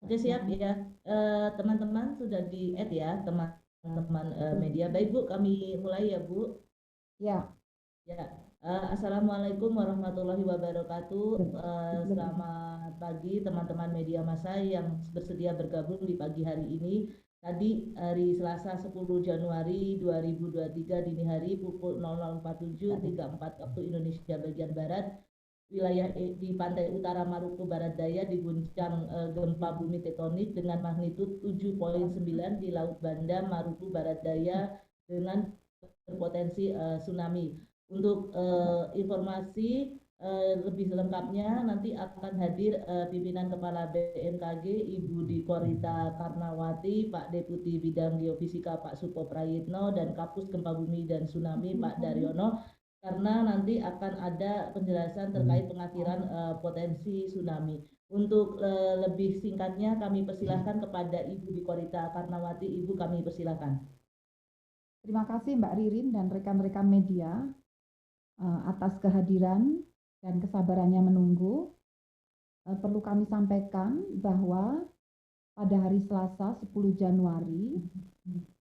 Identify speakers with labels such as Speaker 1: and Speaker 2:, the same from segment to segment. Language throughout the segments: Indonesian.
Speaker 1: Oke, siap
Speaker 2: Ya,
Speaker 1: ya. Teman-teman sudah di-add ya, teman-teman media. Baik Bu, kami mulai ya Bu.
Speaker 2: ya,
Speaker 1: Ya, Assalamualaikum warahmatullahi wabarakatuh.
Speaker 2: sebelum itu.
Speaker 1: Selamat pagi teman-teman media massa yang bersedia bergabung di pagi hari ini. Tadi hari Selasa 10 Januari 2023 dini hari pukul 00.47.34 waktu Indonesia bagian Barat. Wilayah di pantai utara Maluku Barat Daya diguncang gempa bumi tektonik dengan magnitud 7,9 di Laut Banda, Maluku Barat Daya dengan berpotensi tsunami. Untuk informasi lebih lengkapnya nanti akan hadir pimpinan Kepala BMKG Ibu Dikorita Karnawati, Pak Deputi Bidang Geofisika Pak Supo Prayitno, dan Kapus Gempa Bumi dan Tsunami Pak Daryono, karena nanti akan ada penjelasan terkait pengakhiran potensi tsunami. Untuk lebih singkatnya kami persilahkan kepada Ibu Dikorita Karnawati. Ibu, kami persilahkan.
Speaker 2: Terima kasih Mbak Ririn dan rekan-rekan media atas kehadiran dan kesabarannya menunggu. Perlu kami sampaikan bahwa pada hari Selasa 10 Januari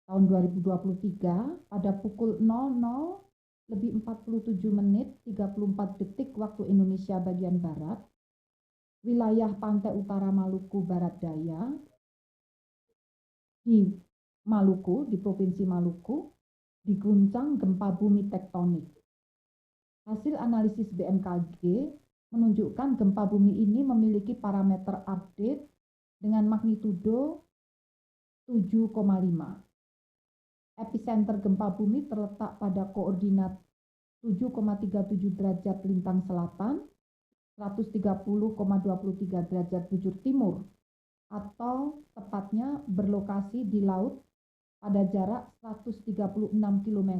Speaker 2: tahun 2023 pada pukul 00 lebih 47 menit 34 detik waktu Indonesia bagian Barat, wilayah pantai utara Maluku Barat Daya di Maluku, di Provinsi Maluku, diguncang gempa bumi tektonik. Hasil analisis BMKG menunjukkan gempa bumi ini memiliki parameter update dengan magnitudo 7,5. Epicenter gempa bumi terletak pada koordinat 7,37 derajat lintang selatan, 130,23 derajat bujur timur, atau tepatnya berlokasi di laut pada jarak 136 km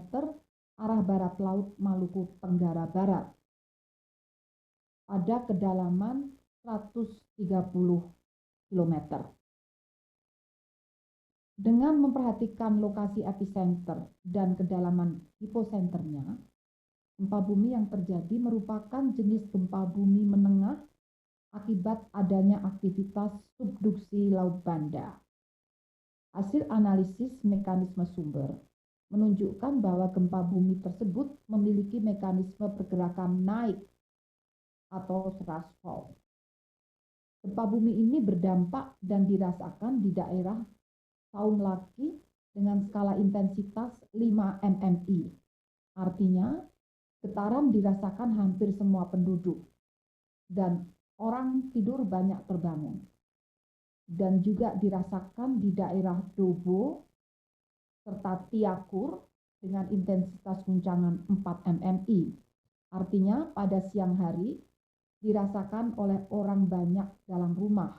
Speaker 2: arah barat laut Maluku Tenggara Barat pada kedalaman 130 km. Dengan memperhatikan lokasi epicenter dan kedalaman hiposenternya, gempa bumi yang terjadi merupakan jenis gempa bumi menengah akibat adanya aktivitas subduksi Laut Banda. Hasil analisis mekanisme sumber menunjukkan bahwa gempa bumi tersebut memiliki mekanisme pergerakan naik atau thrust fault. Gempa bumi ini berdampak dan dirasakan di daerah Taunlaki dengan skala intensitas 5 mmi. Artinya, getaran dirasakan hampir semua penduduk dan orang tidur banyak terbangun. Dan juga dirasakan di daerah Dobo serta Tiakur dengan intensitas guncangan 4 mmi. Artinya, pada siang hari dirasakan oleh orang banyak dalam rumah,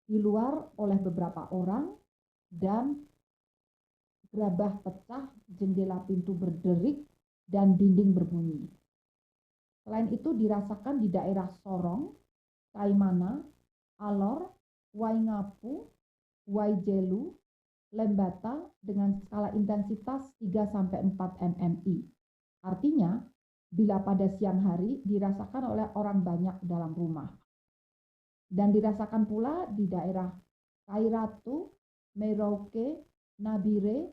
Speaker 2: di luar oleh beberapa orang, dan gerabah pecah, jendela pintu berderik, dan dinding berbunyi. Selain itu dirasakan di daerah Sorong, Kaimana, Alor, Waingapu, Waijelu, Lembata dengan skala intensitas 3-4 mmi. Artinya, bila pada siang hari dirasakan oleh orang banyak dalam rumah. Dan dirasakan pula di daerah Kairatu, Merauke, Nabire,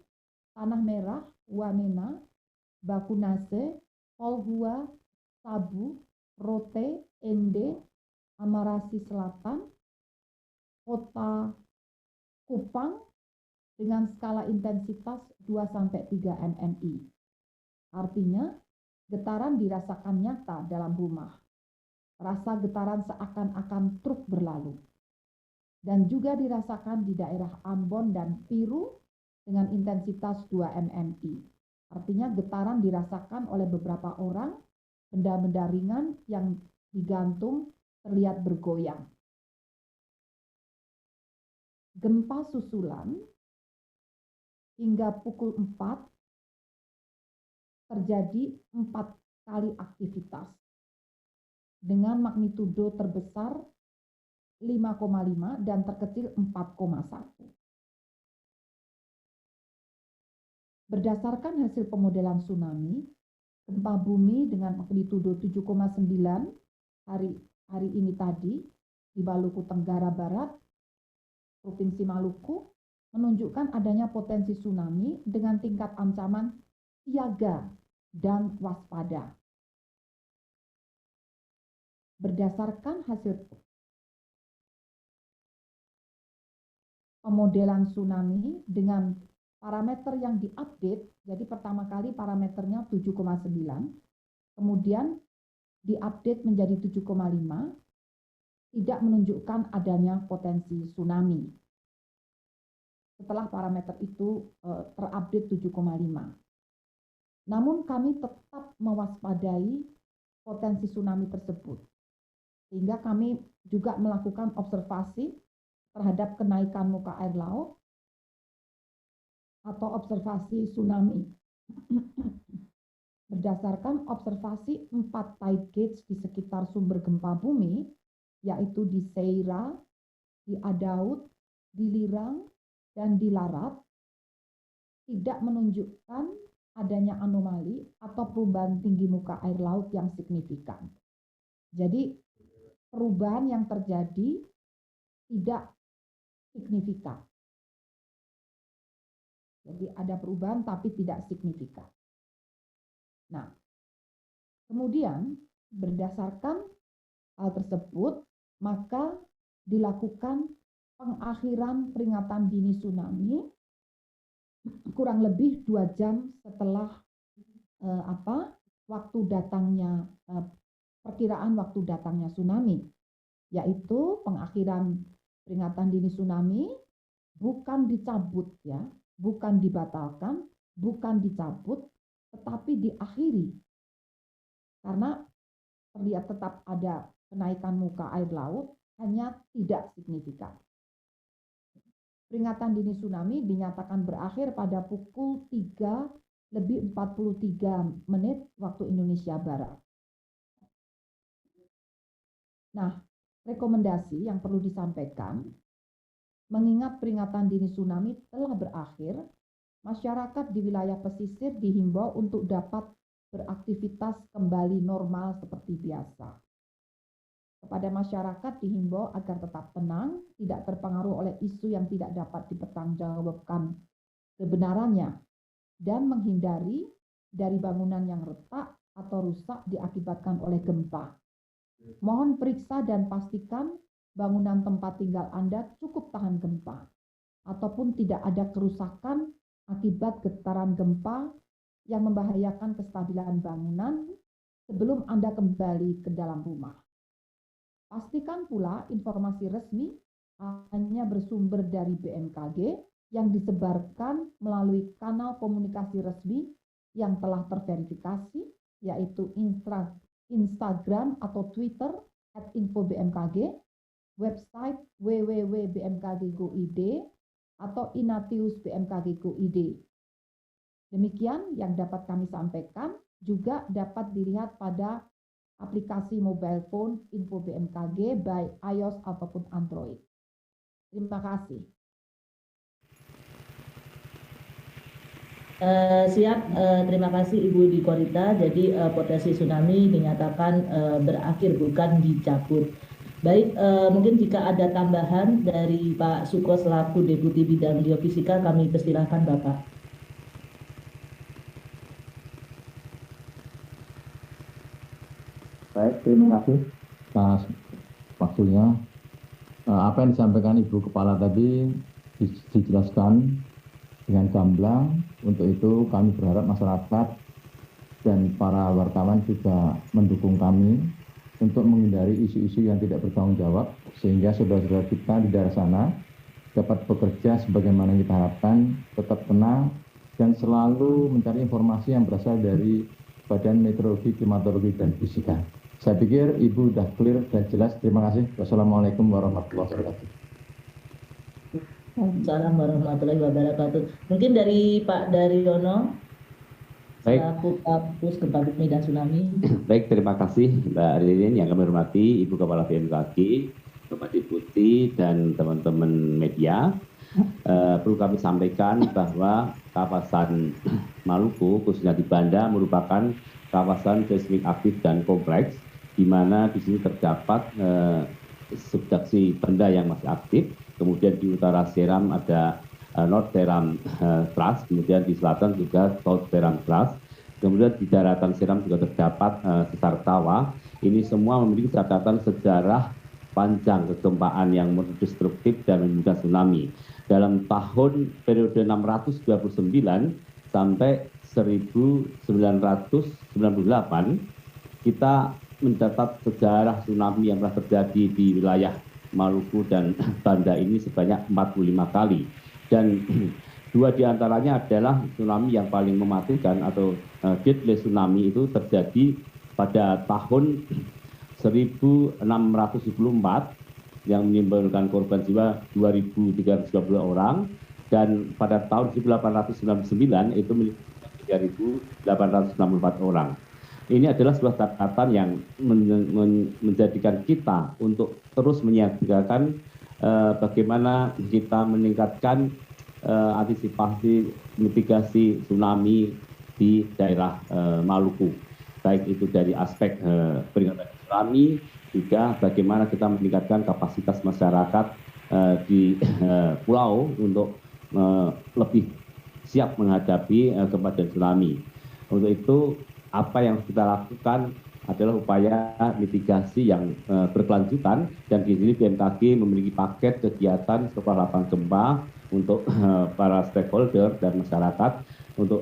Speaker 2: Tanah Merah, Wamena, Bakunase, Polhua, Sabu, Rote, Ende, Amarasi Selatan, Kota Kupang dengan skala intensitas 2-3 mmi. Artinya, getaran dirasakan nyata dalam rumah. Rasa getaran seakan-akan truk berlalu. Dan juga dirasakan di daerah Ambon dan Piru dengan intensitas 2 mmi. Artinya getaran dirasakan oleh beberapa orang, benda-benda ringan yang digantung terlihat bergoyang. Gempa susulan hingga pukul 4 terjadi 4 kali aktivitas dengan magnitudo terbesar 5,5 dan terkecil 4,1. Berdasarkan hasil pemodelan tsunami, gempa bumi dengan magnitudo 7,9 hari ini tadi di Maluku Tenggara Barat Provinsi Maluku menunjukkan adanya potensi tsunami dengan tingkat ancaman siaga dan waspada. Berdasarkan hasil pemodelan tsunami dengan parameter yang diupdate, jadi pertama kali parameternya 7,9, kemudian diupdate menjadi 7,5, tidak menunjukkan adanya potensi tsunami. Setelah parameter itu terupdate 7,5. Namun kami tetap mewaspadai potensi tsunami tersebut. Sehingga kami juga melakukan observasi terhadap kenaikan muka air laut atau observasi tsunami. Berdasarkan observasi 4 tide gauge di sekitar sumber gempa bumi, yaitu di Seira, di Adaud, di Lirang, dan di Larat, tidak menunjukkan adanya anomali atau perubahan tinggi muka air laut yang signifikan. Jadi perubahan yang terjadi tidak signifikan. Jadi ada perubahan tapi tidak signifikan. Nah, kemudian berdasarkan hal tersebut, maka dilakukan pengakhiran peringatan dini tsunami kurang lebih 2 jam setelah perkiraan waktu datangnya tsunami, yaitu pengakhiran peringatan dini tsunami bukan dicabut ya, bukan dibatalkan, bukan dicabut, tetapi diakhiri karena terlihat tetap ada kenaikan muka air laut, hanya tidak signifikan. Peringatan dini tsunami dinyatakan berakhir pada pukul 3:43 waktu Indonesia Barat. Nah, rekomendasi yang perlu disampaikan, mengingat peringatan dini tsunami telah berakhir, masyarakat di wilayah pesisir dihimbau untuk dapat beraktivitas kembali normal seperti biasa. Kepada masyarakat dihimbau agar tetap tenang, tidak terpengaruh oleh isu yang tidak dapat dipertanggungjawabkan kebenarannya, dan menghindari dari bangunan yang retak atau rusak diakibatkan oleh gempa. Mohon periksa dan pastikan bangunan tempat tinggal Anda cukup tahan gempa, ataupun tidak ada kerusakan akibat getaran gempa yang membahayakan kestabilan bangunan sebelum Anda kembali ke dalam rumah. Pastikan pula informasi resmi hanya bersumber dari BMKG yang disebarkan melalui kanal komunikasi resmi yang telah terverifikasi, yaitu Instagram atau Twitter @info_bmkg, website www.bmkg.go.id atau Inatius BMKG.go.id. Demikian yang dapat kami sampaikan, juga dapat dilihat pada aplikasi mobile phone Info BMKG baik iOS ataupun Android. Terima kasih.
Speaker 1: Siap, terima kasih Ibu Dwi Korita. Jadi potensi tsunami dinyatakan berakhir, bukan dicabut. Baik, mungkin jika ada tambahan dari Pak Suko selaku Deputi Bidang Geofisika, kami persilahkan Bapak.
Speaker 3: Baik, terima kasih atas waktunya. Apa yang disampaikan Ibu Kepala tadi dijelaskan dengan gamblang. Untuk itu kami berharap masyarakat dan para wartawan juga mendukung kami untuk menghindari isu-isu yang tidak bertanggung jawab, sehingga saudara-saudara kita di daerah sana dapat bekerja sebagaimana kita harapkan, tetap tenang, dan selalu mencari informasi yang berasal dari Badan Meteorologi, Klimatologi, dan Fisika. Saya pikir Ibu sudah clear dan jelas. Terima kasih. Wassalamualaikum warahmatullahi wabarakatuh.
Speaker 1: Assalamualaikum warahmatullahi wabarakatuh. Mungkin dari Pak Daryono, selaku Kapus Gempa Bumi dan Tsunami.
Speaker 4: Baik, terima kasih Mbak Ririn yang kami hormati, Ibu Kepala BMKG, Bapak Deputi, dan teman-teman media. Perlu kami sampaikan bahwa kawasan Maluku, khususnya di Banda, merupakan kawasan seismik aktif dan kompleks, di mana di sini terdapat subduksi benda yang masih aktif, kemudian di utara Seram ada North Seram Trust, kemudian di selatan juga South Seram Trust, kemudian di daratan Seram juga terdapat sesar tawa. Ini semua memiliki catatan sejarah panjang kegempaan yang destruktif dan menimbulkan tsunami. Dalam tahun periode 629 sampai 1998, kita mendapat sejarah tsunami yang telah terjadi di wilayah Maluku dan Banda ini sebanyak 45 kali. Dan dua diantaranya adalah tsunami yang paling mematikan atau deadly tsunami itu terjadi pada tahun 1624 yang menimbulkan korban jiwa 2.320 orang, dan pada tahun 1899 itu menimbulkan 3.864 orang. Ini adalah sebuah catatan yang menjadikan kita untuk terus menyiagakan bagaimana kita meningkatkan antisipasi mitigasi tsunami di daerah Maluku, baik itu dari aspek peringatan tsunami, juga bagaimana kita meningkatkan kapasitas masyarakat di pulau untuk lebih siap menghadapi gempa dan tsunami. Untuk itu, apa yang kita lakukan adalah upaya mitigasi yang berkelanjutan, dan di sini BMKG memiliki paket kegiatan sekolah lapang gempa untuk para stakeholder dan masyarakat. Untuk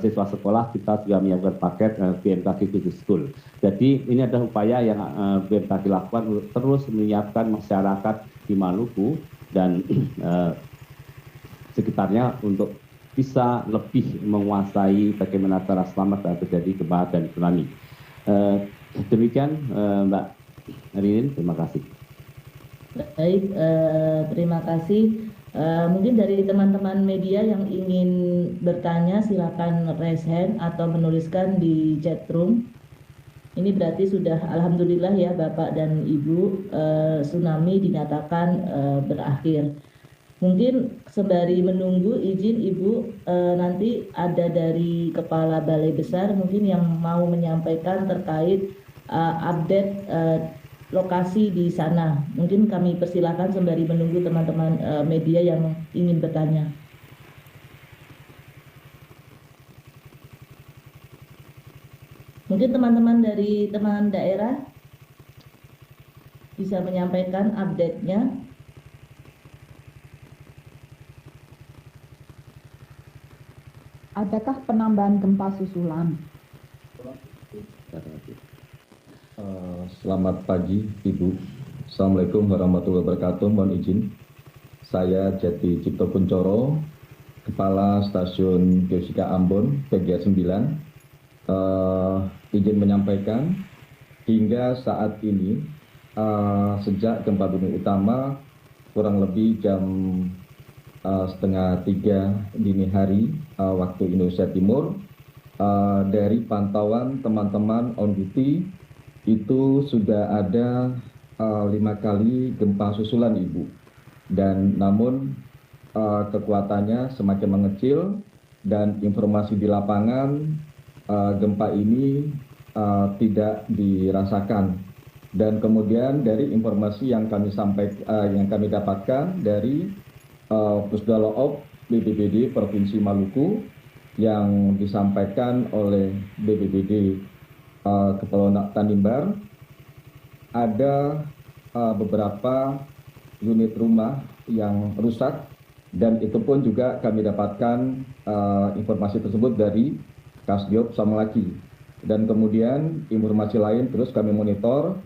Speaker 4: siswa sekolah kita juga menyiapkan paket BMKG Khusus School. Jadi ini adalah upaya yang BMKG lakukan untuk terus menyiapkan masyarakat di Maluku dan sekitarnya untuk bisa lebih menguasai bagaimana cara selamat saat terjadi gempa dan tsunami. Demikian Mbak Ririn, terima kasih.
Speaker 1: Baik, terima kasih. Mungkin dari teman-teman media yang ingin bertanya silakan raise hand atau menuliskan di chat room. Ini berarti sudah alhamdulillah ya Bapak dan Ibu, tsunami dinyatakan berakhir. Mungkin sembari menunggu izin Ibu, nanti ada dari Kepala Balai Besar mungkin yang mau menyampaikan terkait update lokasi di sana. Mungkin kami persilakan sembari menunggu teman-teman media yang ingin bertanya. Mungkin teman-teman dari teman daerah bisa menyampaikan update-nya.
Speaker 2: Adakah penambahan gempa susulan?
Speaker 3: Selamat pagi Ibu. Assalamualaikum warahmatullahi wabarakatuh. Mohon izin, saya Jati Cipto Kuncoro, Kepala Stasiun Geofisika Ambon, PGA 9. Izin menyampaikan, hingga saat ini sejak gempa bumi utama kurang lebih jam setengah 3 dini hari waktu Indonesia Timur, dari pantauan teman-teman on duty itu sudah ada 5 kali gempa susulan Ibu, dan namun kekuatannya semakin mengecil, dan informasi di lapangan gempa ini tidak dirasakan. Dan kemudian dari informasi yang kami dapatkan dari Pusdalo Op BPBD Provinsi Maluku yang disampaikan oleh BPBD Kepulauan Tanimbar, ada beberapa unit rumah yang rusak, dan itu pun juga kami dapatkan informasi tersebut dari Kasdiob Samolaki. Dan kemudian informasi lain terus kami monitor,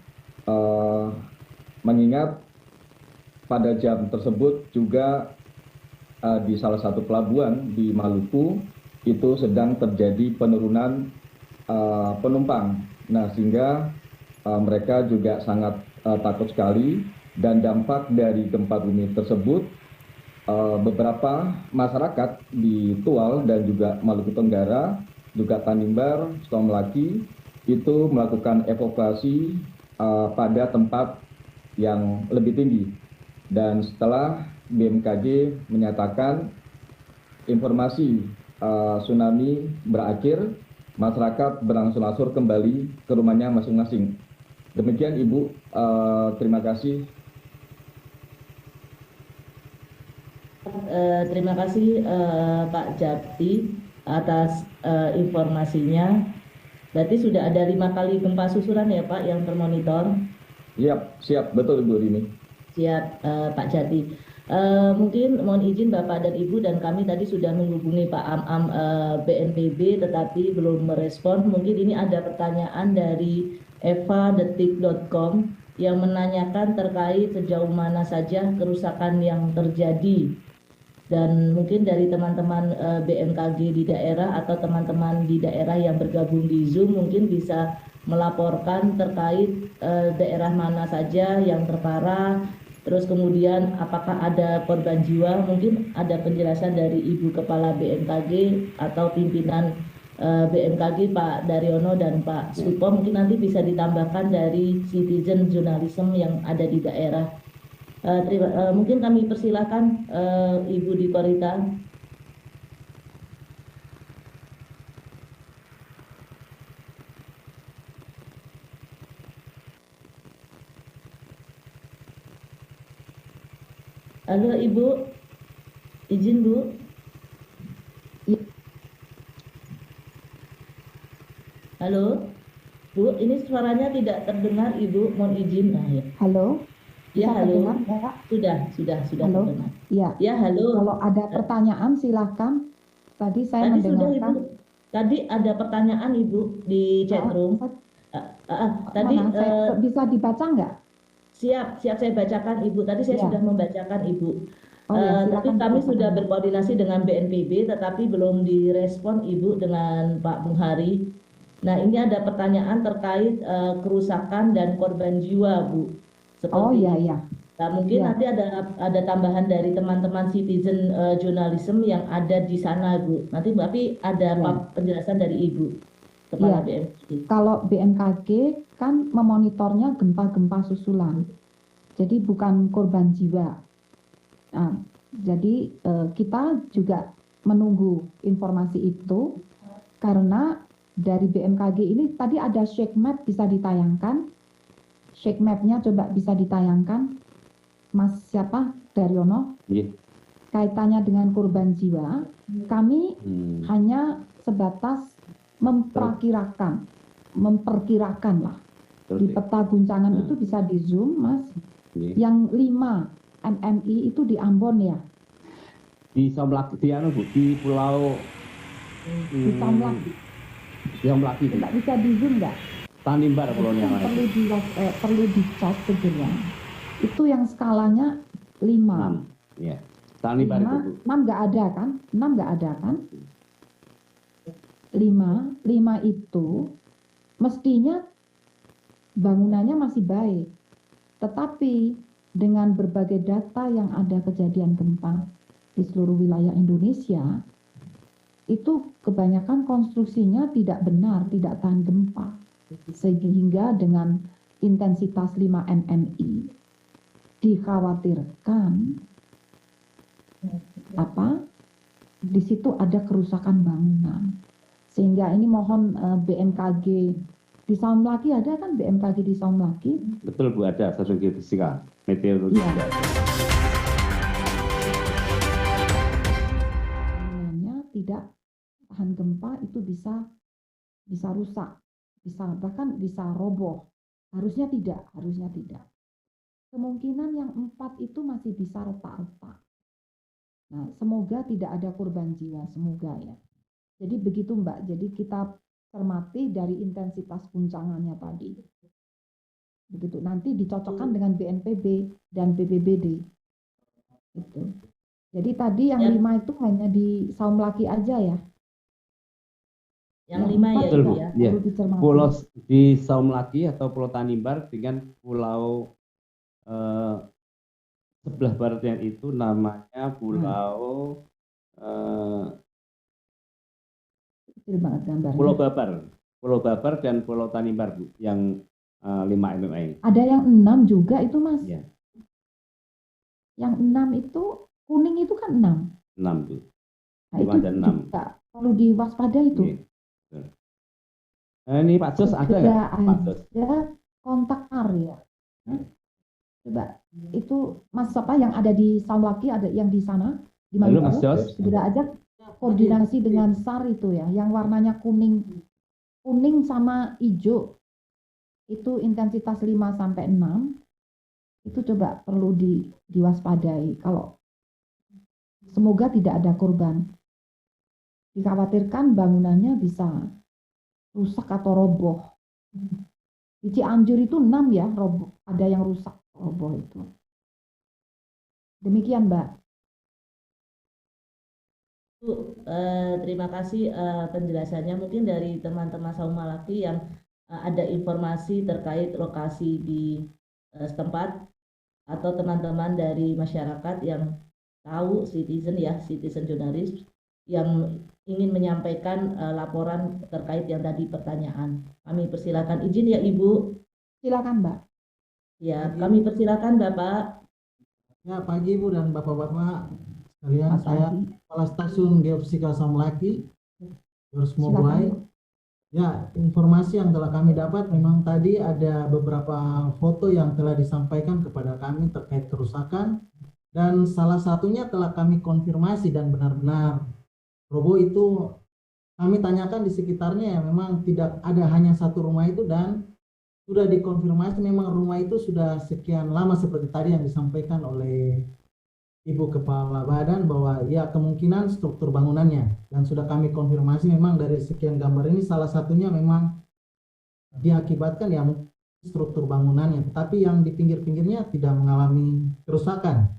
Speaker 3: mengingat pada jam tersebut juga di salah satu pelabuhan di Maluku itu sedang terjadi penurunan penumpang. Nah, sehingga mereka juga sangat takut sekali, dan dampak dari gempa bumi tersebut beberapa masyarakat di Tual dan juga Maluku Tenggara, juga Tanimbar, Samolaki itu melakukan evakuasi pada tempat yang lebih tinggi. Dan setelah BMKG menyatakan informasi tsunami berakhir, masyarakat berangsur-angsur kembali ke rumahnya masing-masing. Demikian Ibu, terima kasih.
Speaker 1: Terima kasih Pak Japti atas informasinya. Berarti sudah ada 5 kali gempa susulan ya Pak yang termonitor.
Speaker 3: Siap, betul Ibu Rini.
Speaker 1: Siap Pak Jati. Mungkin mohon izin Bapak dan Ibu dan kami tadi sudah menghubungi Pak Am BNPB tetapi belum merespon. Mungkin ini ada pertanyaan dari evadetik.com yang menanyakan terkait sejauh mana saja kerusakan yang terjadi. Dan mungkin dari teman-teman BMKG di daerah atau teman-teman di daerah yang bergabung di Zoom mungkin bisa melaporkan terkait daerah mana saja yang terparah, terus kemudian apakah ada korban jiwa, mungkin ada penjelasan dari Ibu Kepala BMKG atau pimpinan BMKG Pak Daryono dan Pak Supo, mungkin nanti bisa ditambahkan dari citizen journalism yang ada di daerah. Mungkin kami persilahkan Ibu Dikorita. Halo Ibu, izin Bu. Halo, Bu, ini suaranya tidak terdengar Ibu, mohon izin. Nah, ya.
Speaker 2: Halo.
Speaker 1: Ya,
Speaker 2: Bisa
Speaker 1: halo.
Speaker 2: terdengar, Mbak?
Speaker 1: Sudah
Speaker 2: Halo.
Speaker 1: terdengar.
Speaker 2: Ya.
Speaker 1: Ya, halo.
Speaker 2: Kalau ada pertanyaan silakan. Tadi saya
Speaker 1: Tadi sudah
Speaker 2: mendengarkan.
Speaker 1: Ibu. Tadi ada pertanyaan Ibu di chat room. Tadi
Speaker 2: bisa dibaca nggak?
Speaker 1: Siap saya bacakan Ibu. Tadi saya sudah membacakan Ibu. Tapi kami sudah berkoordinasi dengan BNPB tetapi belum direspon Ibu dengan Pak Bung Hari. Nah, ini ada pertanyaan terkait kerusakan dan korban jiwa, Bu. Seperti
Speaker 2: iya.
Speaker 1: Nah, mungkin nanti ada tambahan dari teman-teman citizen journalism yang ada di sana, Bu. Nanti tapi ada penjelasan dari Ibu Kepala BMKG.
Speaker 2: Kalau BMKG kan memonitornya gempa-gempa susulan, jadi bukan korban jiwa. Nah, jadi kita juga menunggu informasi itu karena dari BMKG ini tadi ada shake map bisa ditayangkan. Shake mapnya coba bisa ditayangkan, Mas siapa Daryono? Kaitannya dengan korban jiwa, kami hanya sebatas memperkirakan lah. Di peta guncangan itu bisa di zoom, Mas. Yang 5 MMI itu di Ambon ya?
Speaker 4: Di Somlaki, di Pulau
Speaker 2: di Somlaki. Tidak bisa di zoom nggak?
Speaker 4: Tanimbar pulau yang lain.
Speaker 2: Perlu dicek segera. Itu yang skalanya 5.
Speaker 4: 6. Ya. Tanimbar
Speaker 2: 6 nggak ada kan? 6 nggak ada kan? 5 itu mestinya bangunannya masih baik. Tetapi dengan berbagai data yang ada kejadian gempa di seluruh wilayah Indonesia, itu kebanyakan konstruksinya tidak benar, tidak tahan gempa. Sehingga dengan intensitas 5 MMI dikhawatirkan di situ ada kerusakan bangunan. Sehingga ini mohon BMKG di Somlaki ada kan BMKG di Somlaki?
Speaker 4: Betul Bu, ada stasiun geofisika meteorologi.
Speaker 2: Bangunannya tidak tahan gempa itu bisa rusak, bahkan bisa roboh. Harusnya tidak. Kemungkinan yang 4 itu masih bisa retak-retak. Nah, semoga tidak ada korban jiwa, semoga ya. Jadi begitu Mbak, jadi kita cermati dari intensitas guncangannya tadi. Begitu, nanti dicocokkan dengan BNPB dan BPBD. Gitu. Jadi tadi yang 5 itu hanya di Somlaki aja ya?
Speaker 1: Yang 5 ya
Speaker 4: Betul,
Speaker 1: Ibu
Speaker 4: ya.
Speaker 1: ya?
Speaker 4: Pulau di Somlaki atau Pulau Tanimbar dengan pulau sebelah baratnya itu namanya Pulau Pulau Babar dan Pulau Tanimbar Bu, yang 5 MMI.
Speaker 2: Ada yang 6 juga itu Mas?
Speaker 4: Ya.
Speaker 2: Yang 6 itu kuning itu kan 6.
Speaker 4: 6 Bu.
Speaker 2: Nah, itu
Speaker 4: dan 6.
Speaker 2: juga perlu diwaspada itu.
Speaker 4: Ini Pak Jos ada nggak? Pak Jos.
Speaker 2: Ada kontak area. Coba itu Mas apa yang ada di Saulaki, ada yang di sana di
Speaker 4: Halo Mas
Speaker 2: Maluku,
Speaker 4: Jos.
Speaker 2: segera aja koordinasi dengan SAR itu ya, yang warnanya kuning sama hijau itu intensitas 5 sampai 6 itu coba perlu diwaspadai. Kalau semoga tidak ada korban. Dikhawatirkan bangunannya bisa rusak atau roboh. Di Cianjur itu 6 ya roboh, ada yang rusak roboh itu. Demikian Mbak.
Speaker 1: Bu, terima kasih penjelasannya. Mungkin dari teman-teman Saum Malaki yang ada informasi terkait lokasi di setempat, atau teman-teman dari masyarakat yang tahu, citizen jurnalis yang ingin menyampaikan laporan terkait yang tadi pertanyaan. Kami persilakan. Izin ya Ibu.
Speaker 2: Silakan Mbak.
Speaker 1: Ya, kami persilakan Bapak.
Speaker 5: Ya, pagi Ibu dan Bapak-Bapak sekalian,
Speaker 2: Mas
Speaker 5: saya
Speaker 2: Adi.
Speaker 5: Kepala Stasiun Geofisika Saumlaki terus mau
Speaker 2: Silakan.
Speaker 5: mulai. Ya, informasi yang telah kami dapat memang tadi ada beberapa foto yang telah disampaikan kepada kami terkait kerusakan, dan salah satunya telah kami konfirmasi dan benar-benar roboh itu. Kami tanyakan di sekitarnya ya, memang tidak ada hanya satu rumah itu, dan sudah dikonfirmasi memang rumah itu sudah sekian lama seperti tadi yang disampaikan oleh Ibu Kepala Badan bahwa ya kemungkinan struktur bangunannya, dan sudah kami konfirmasi memang dari sekian gambar ini salah satunya memang diakibatkan ya struktur bangunannya, tetapi yang di pinggir-pinggirnya tidak mengalami kerusakan.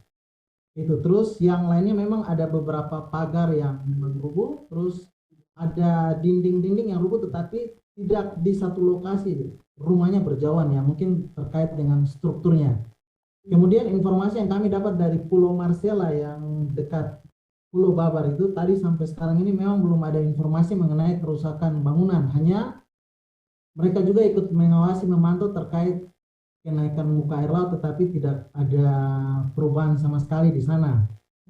Speaker 5: Itu terus yang lainnya memang ada beberapa pagar yang memang rubuh, terus ada dinding-dinding yang rubuh tetapi tidak di satu lokasi, rumahnya berjauhan ya, mungkin terkait dengan strukturnya. Kemudian informasi yang kami dapat dari Pulau Marcella yang dekat Pulau Babar itu tadi sampai sekarang ini memang belum ada informasi mengenai kerusakan bangunan, hanya mereka juga ikut mengawasi memantau terkait kenaikan muka air laut, tetapi tidak ada perubahan sama sekali di sana.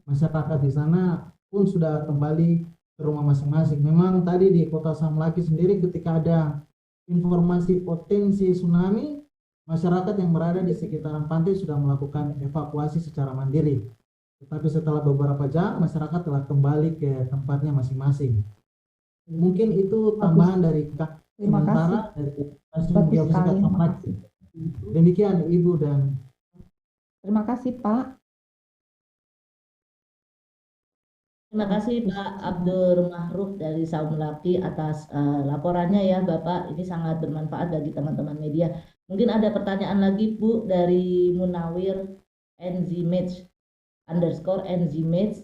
Speaker 5: Masyarakat di sana pun sudah kembali ke rumah masing-masing. Memang tadi di Kota Saumlaki sendiri ketika ada informasi potensi tsunami, masyarakat yang berada di sekitaran pantai sudah melakukan evakuasi secara mandiri. Tetapi setelah beberapa jam, masyarakat telah kembali ke tempatnya masing-masing. Mungkin itu tambahan dari
Speaker 2: Terima
Speaker 5: sementara
Speaker 2: kasih.
Speaker 5: dari
Speaker 2: Bagus
Speaker 5: Stasiun Geofisika
Speaker 2: sekali. Terima
Speaker 5: Saumlaki.
Speaker 2: kasih.
Speaker 5: Demikian Ibu dan
Speaker 2: Terima kasih Pak.
Speaker 1: Terima kasih Pak Abdur Mahruf dari Saumlaki atas laporannya ya Bapak. Ini sangat bermanfaat bagi teman-teman media. Mungkin ada pertanyaan lagi Bu dari Munawir NZMage _NZMage.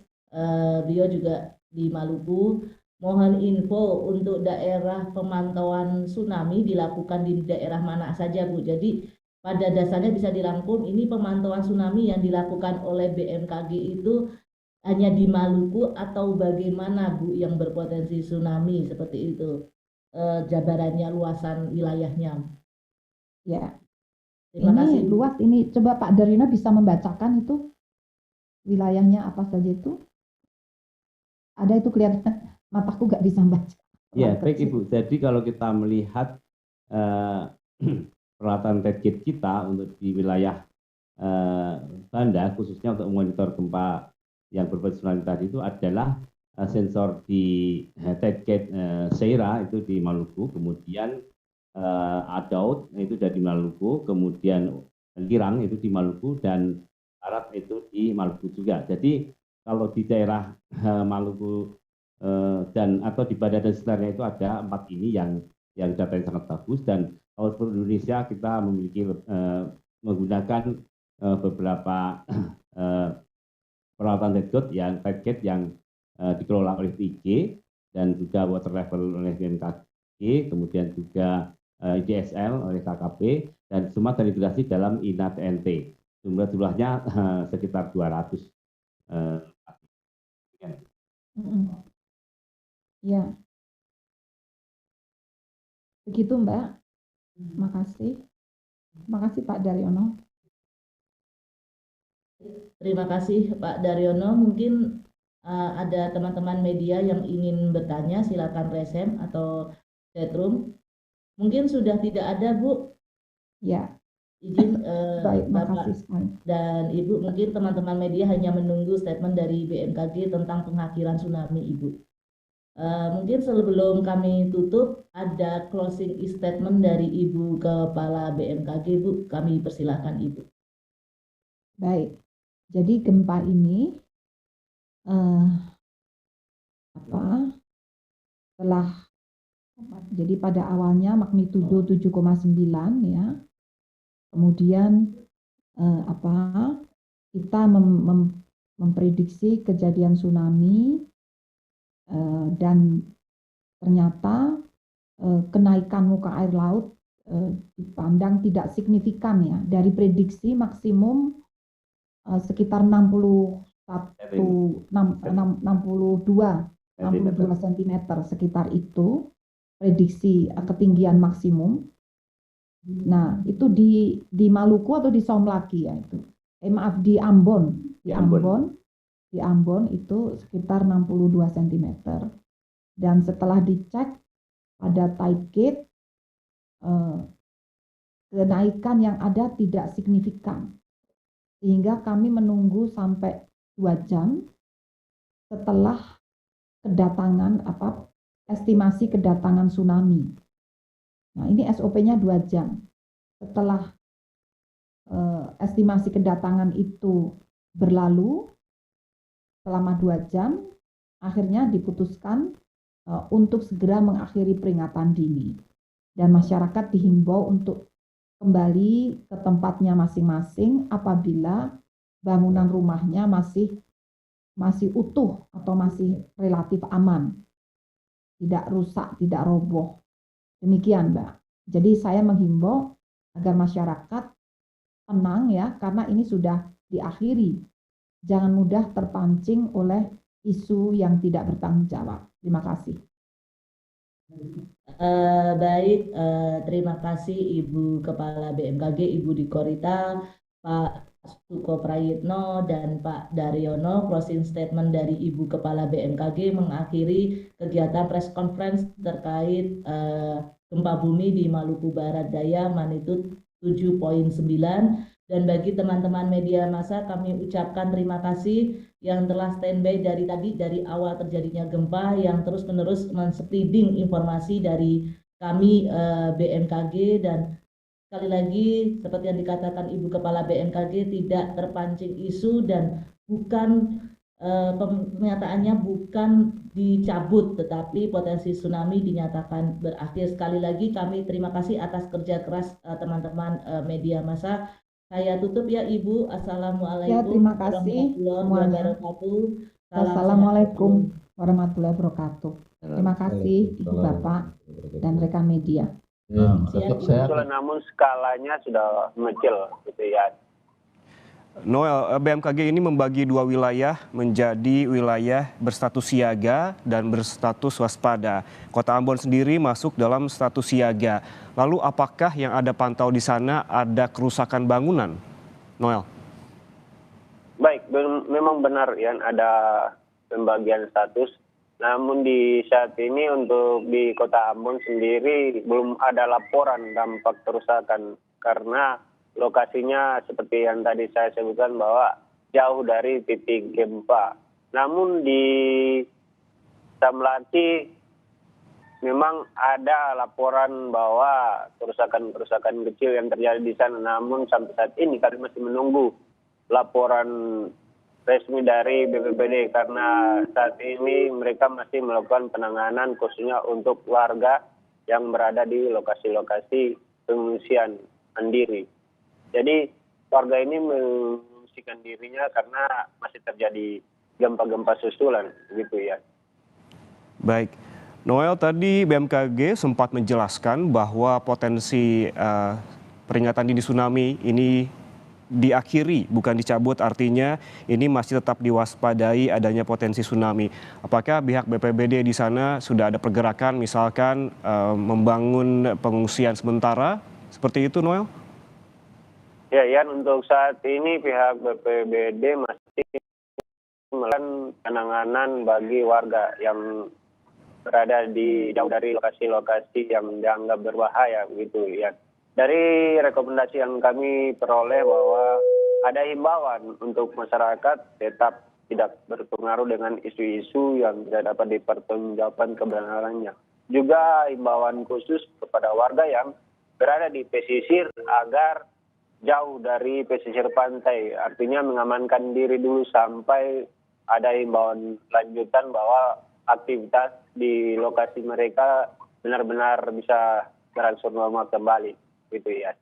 Speaker 1: Beliau juga di Maluku. Mohon info untuk daerah pemantauan tsunami dilakukan di daerah mana saja Bu. Jadi pada dasarnya bisa dirangkum ini pemantauan tsunami yang dilakukan oleh BMKG itu hanya di Maluku atau bagaimana Bu yang berpotensi tsunami seperti itu, jabarannya, luasan wilayahnya.
Speaker 2: Ya.
Speaker 1: Terima kasih
Speaker 2: Ini
Speaker 1: Bu.
Speaker 2: luas ini. Coba Pak Daryono bisa membacakan itu wilayahnya apa saja itu? Ada itu kelihatan, mataku nggak bisa baca.
Speaker 4: Ya,
Speaker 2: Terlalu
Speaker 4: baik
Speaker 2: kecil.
Speaker 4: Ibu. Jadi kalau kita melihat peralatan TEDGIT kita untuk di wilayah Banda, khususnya untuk memonitor gempa yang berpotensi tsunami tadi itu adalah sensor di TEDGIT Seira itu di Maluku, kemudian Adaud itu dari Maluku, kemudian Lirang itu di Maluku, dan Barat itu di Maluku juga. Jadi kalau di daerah Maluku dan atau di Banda dan sekitarnya itu ada 4 ini yang datanya sangat bagus, dan kalau seluruh Indonesia kita memiliki menggunakan beberapa peralatan TEDGIT yang dikelola oleh PIG dan juga water level oleh BMKG, kemudian juga IDSL oleh KKP, dan semua terintegrasi dalam INA-TNT. Jumlahnya sekitar 200.
Speaker 2: Ya. Begitu Mbak. Makasih. Makasih Pak Daryono.
Speaker 1: Terima kasih Pak Daryono. Mungkin ada teman-teman media yang ingin bertanya, silakan resem atau chatroom. Mungkin sudah tidak ada Bu.
Speaker 2: Ya.
Speaker 1: izin
Speaker 2: Baik,
Speaker 1: Bapak
Speaker 2: makasih sekali.
Speaker 1: dan Ibu, mungkin teman-teman media hanya menunggu statement dari BMKG tentang pengakhiran tsunami, Ibu. Mungkin sebelum kami tutup, ada closing statement dari Ibu Kepala BMKG, Bu. Kami persilahkan Ibu.
Speaker 2: Baik, jadi gempa ini telah jadi pada awalnya magnitudo 7,9 ya. Kemudian kita memprediksi kejadian tsunami dan ternyata kenaikan muka air laut dipandang tidak signifikan ya. Dari prediksi maksimum sekitar 62 cm sekitar itu prediksi ketinggian maksimum. Nah, itu di Maluku atau di Somlaki ya itu. Maaf, di Ambon. Di Ambon itu sekitar 62 cm. Dan setelah dicek pada tide gate kenaikan yang ada tidak signifikan. Sehingga kami menunggu sampai 2 jam setelah kedatangan estimasi kedatangan tsunami. Nah, ini SOP-nya 2 jam. Setelah estimasi kedatangan itu berlalu selama 2 jam, akhirnya diputuskan untuk segera mengakhiri peringatan dini. Dan masyarakat dihimbau untuk kembali ke tempatnya masing-masing apabila bangunan rumahnya masih utuh atau masih relatif aman, tidak rusak, tidak roboh. Demikian, Mbak. Jadi saya menghimbau agar masyarakat tenang ya, karena ini sudah diakhiri. Jangan mudah terpancing oleh isu yang tidak bertanggung jawab. Terima kasih.
Speaker 1: Baik, terima kasih Ibu Kepala BMKG, Ibu Dikorita, Pak Suko Prayitno, dan Pak Daryono. Closing statement dari Ibu Kepala BMKG mengakhiri kegiatan press conference terkait gempa bumi di Maluku Barat Daya magnitudo 7,9. Dan bagi teman-teman media massa, kami ucapkan terima kasih yang telah standby dari tadi, dari awal terjadinya gempa, yang terus-menerus men-spreading informasi dari kami BMKG. Dan sekali lagi, seperti yang dikatakan Ibu Kepala BMKG, tidak terpancing isu dan bukan pernyataannya bukan dicabut, tetapi potensi tsunami dinyatakan berakhir. Sekali lagi kami terima kasih atas kerja keras teman-teman media massa. Saya tutup ya Ibu. Assalamualaikum
Speaker 2: Ya, terima kasih
Speaker 1: warahmatullahi wabarakatuh.
Speaker 2: Wassalamualaikum warahmatullahi wabarakatuh. Terima kasih Ibu Bapak dan rekan media.
Speaker 6: Namun skalanya sudah mengecil gitu ya.
Speaker 7: Noel, BMKG ini membagi 2 wilayah menjadi wilayah berstatus siaga dan berstatus waspada. Kota Ambon sendiri masuk dalam status siaga. Lalu apakah yang ada pantau di sana ada kerusakan bangunan? Noel.
Speaker 6: Baik, memang benar ya ada pembagian status. Namun di saat ini untuk di Kota Ambon sendiri belum ada laporan dampak kerusakan karena lokasinya seperti yang tadi saya sebutkan bahwa jauh dari titik gempa. Namun di Somlaki memang ada laporan bahwa kerusakan kecil yang terjadi di sana. Namun sampai saat ini kami masih menunggu laporan resmi dari BPBD karena saat ini mereka masih melakukan penanganan khususnya untuk warga yang berada di lokasi-lokasi pengungsian mandiri. Jadi warga ini mengungsikan dirinya karena masih terjadi gempa-gempa susulan gitu ya.
Speaker 7: Baik. Noel, tadi BMKG sempat menjelaskan bahwa potensi peringatan dini tsunami ini diakhiri, bukan dicabut, artinya ini masih tetap diwaspadai adanya potensi tsunami. Apakah pihak BPBD di sana sudah ada pergerakan misalkan membangun pengungsian sementara seperti itu, Noel?
Speaker 6: Ya, Yan, untuk saat ini pihak BPBD masih melakukan penanganan bagi warga yang berada di jauh dari lokasi-lokasi yang dianggap berbahaya gitu ya. dari rekomendasi yang kami peroleh bahwa ada himbauan untuk masyarakat tetap tidak berpengaruh dengan isu-isu yang tidak dapat dipertanggungjawabkan kebenarannya. Juga himbauan khusus kepada warga yang berada di pesisir agar jauh dari pesisir pantai, artinya mengamankan diri dulu sampai ada himbauan lanjutan bahwa aktivitas di lokasi mereka benar-benar bisa berangsur normal kembali. Gitu ya.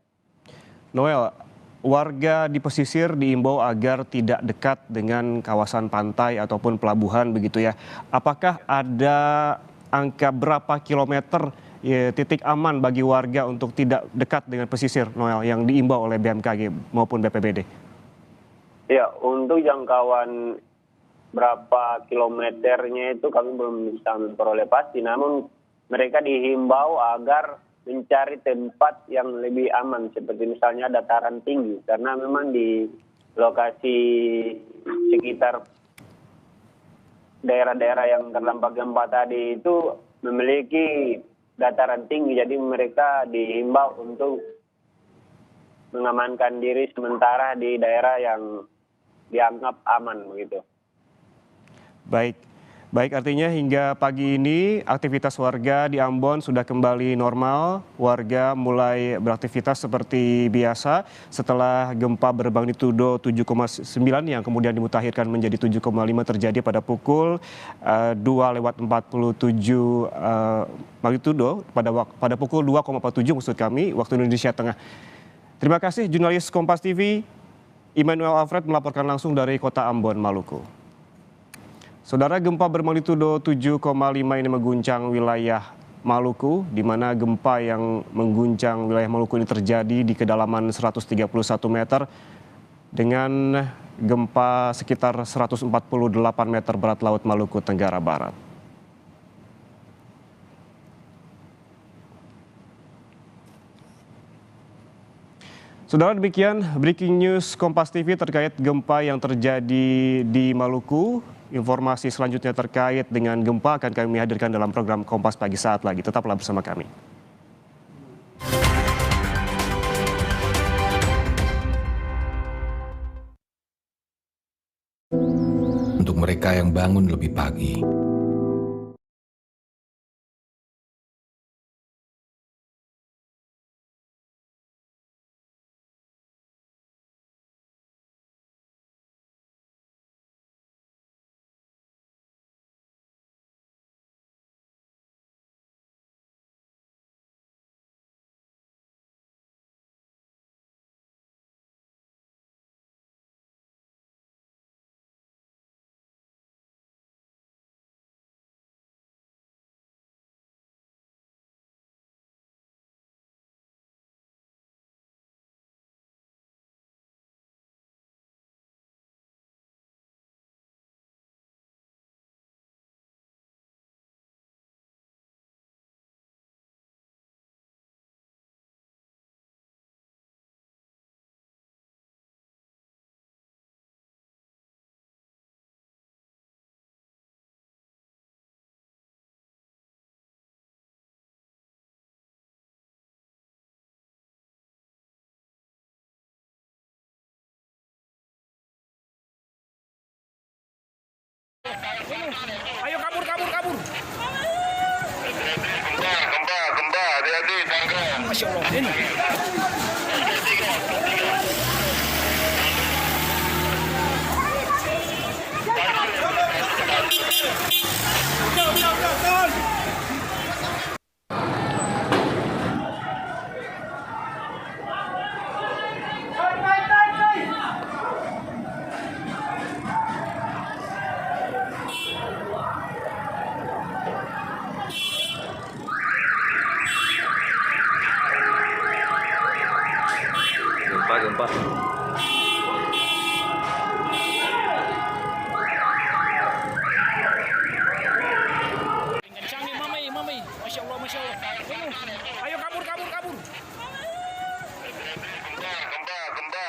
Speaker 7: Noel, warga di pesisir diimbau agar tidak dekat dengan kawasan pantai ataupun pelabuhan begitu ya. Apakah ada angka berapa kilometer titik aman bagi warga untuk tidak dekat dengan pesisir, Noel, yang diimbau oleh BMKG maupun BPBD?
Speaker 6: Ya, untuk jangkauan berapa kilometernya itu kami belum bisa memperoleh pasti, namun mereka dihimbau agar mencari tempat yang lebih aman, seperti misalnya dataran tinggi, karena memang di lokasi sekitar daerah-daerah yang terdampak gempa tadi itu memiliki dataran tinggi, jadi mereka dihimbau untuk mengamankan diri sementara di daerah yang dianggap aman begitu.
Speaker 7: Baik, artinya hingga pagi ini aktivitas warga di Ambon sudah kembali normal. Warga mulai beraktivitas seperti biasa setelah gempa bermagnitudo 7,9 yang kemudian dimutakhirkan menjadi 7,5 terjadi pada pukul 2:47 magnitudo pada pukul 2,47 maksud kami waktu Indonesia Tengah. Terima kasih jurnalis Kompas TV Immanuel Alfred melaporkan langsung dari Kota Ambon, Maluku. Saudara, gempa bermagnitudo 7,5 ini mengguncang wilayah Maluku, di mana gempa yang mengguncang wilayah Maluku ini terjadi di kedalaman 131 meter dengan gempa sekitar 148 meter barat laut Maluku Tenggara Barat. Saudara, demikian breaking news Kompas TV terkait gempa yang terjadi di Maluku. Informasi selanjutnya terkait dengan gempa akan kami hadirkan dalam program Kompas Pagi saat lagi. Tetaplah bersama kami.
Speaker 8: Untuk mereka yang bangun lebih pagi,
Speaker 9: ayo kabur. Gempa, hati-hati, tangga. Masya Allah, ini.
Speaker 10: Gempa.
Speaker 9: Kencang nih, Mami. Masya Allah. Ayo kabur.
Speaker 10: Gempa,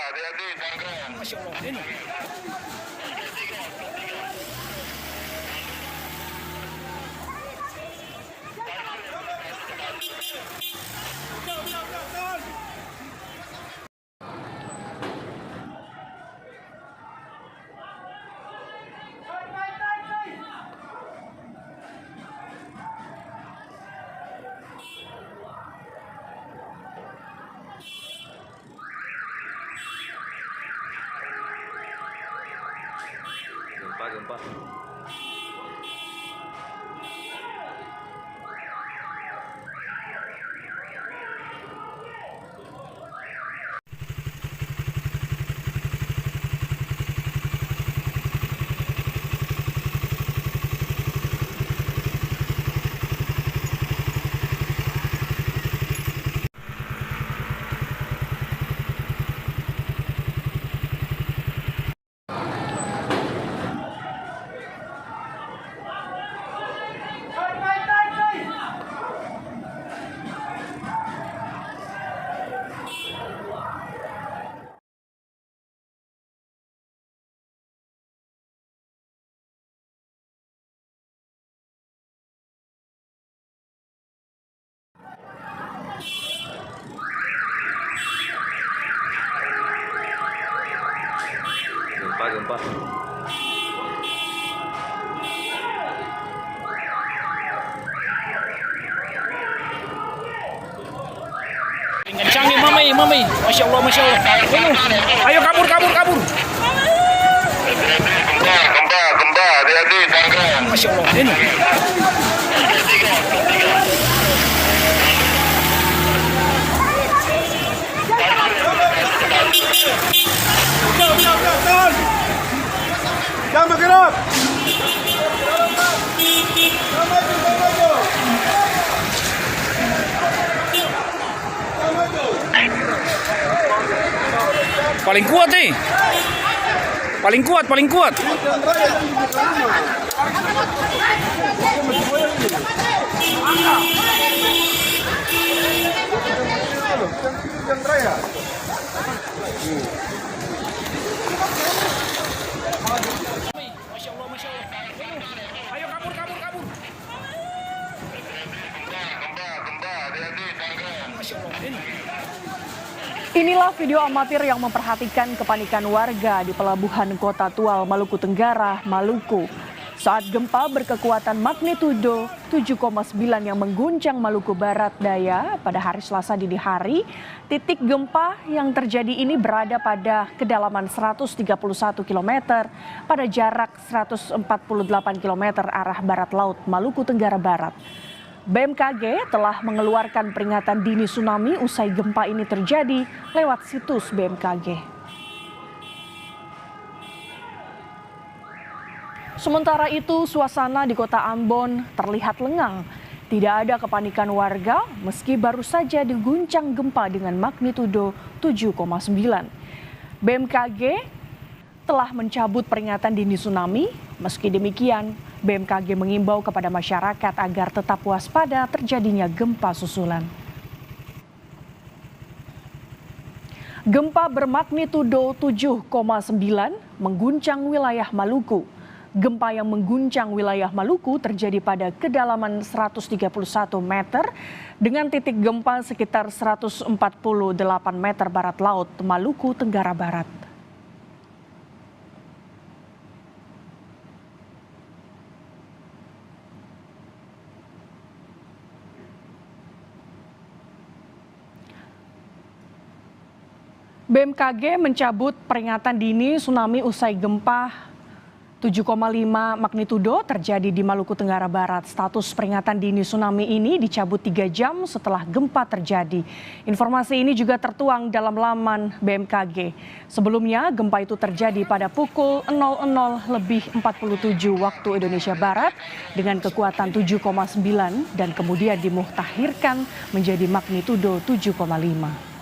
Speaker 10: hati-hati, tangga.
Speaker 9: Masya Allah, ini.
Speaker 11: Gempa. Gempa.
Speaker 12: Kencang nih mami. Masya Allah. Ayo kabur.
Speaker 9: Gempa, hati-hati, tangga.
Speaker 12: Masya Allah, ini.
Speaker 10: Jangan bergerak.
Speaker 12: Paling kuat nih. Paling kuat. Masya Allah. Ayo kabur.
Speaker 9: Gempa, hati-hati, tangga.
Speaker 12: Masya Allah, ini.
Speaker 13: Inilah video amatir yang memperhatikan kepanikan warga di pelabuhan Kota Tual, Maluku Tenggara, Maluku. Saat gempa berkekuatan magnitudo 7,9 yang mengguncang Maluku Barat Daya pada hari Selasa dini hari, titik gempa yang terjadi ini berada pada kedalaman 131 km pada jarak 148 km arah barat laut Maluku Tenggara Barat. BMKG telah mengeluarkan peringatan dini tsunami usai gempa ini terjadi lewat situs BMKG. Sementara itu, suasana di Kota Ambon terlihat lengang. Tidak ada kepanikan warga meski baru saja diguncang gempa dengan magnitudo 7,9. BMKG telah mencabut peringatan dini tsunami. Meski demikian, BMKG mengimbau kepada masyarakat agar tetap waspada terjadinya gempa susulan. Gempa bermagnitudo 7,9 mengguncang wilayah Maluku. Gempa yang mengguncang wilayah Maluku terjadi pada kedalaman 131 meter dengan titik gempa sekitar 148 meter barat laut Maluku Tenggara Barat. BMKG mencabut peringatan dini tsunami usai gempa 7,5 magnitudo terjadi di Maluku Tenggara Barat. Status peringatan dini tsunami ini dicabut 3 jam setelah gempa terjadi. Informasi ini juga tertuang dalam laman BMKG. Sebelumnya gempa itu terjadi pada pukul 00:47 waktu Indonesia Barat dengan kekuatan 7,9 dan kemudian dimuktahirkan menjadi magnitudo 7,5.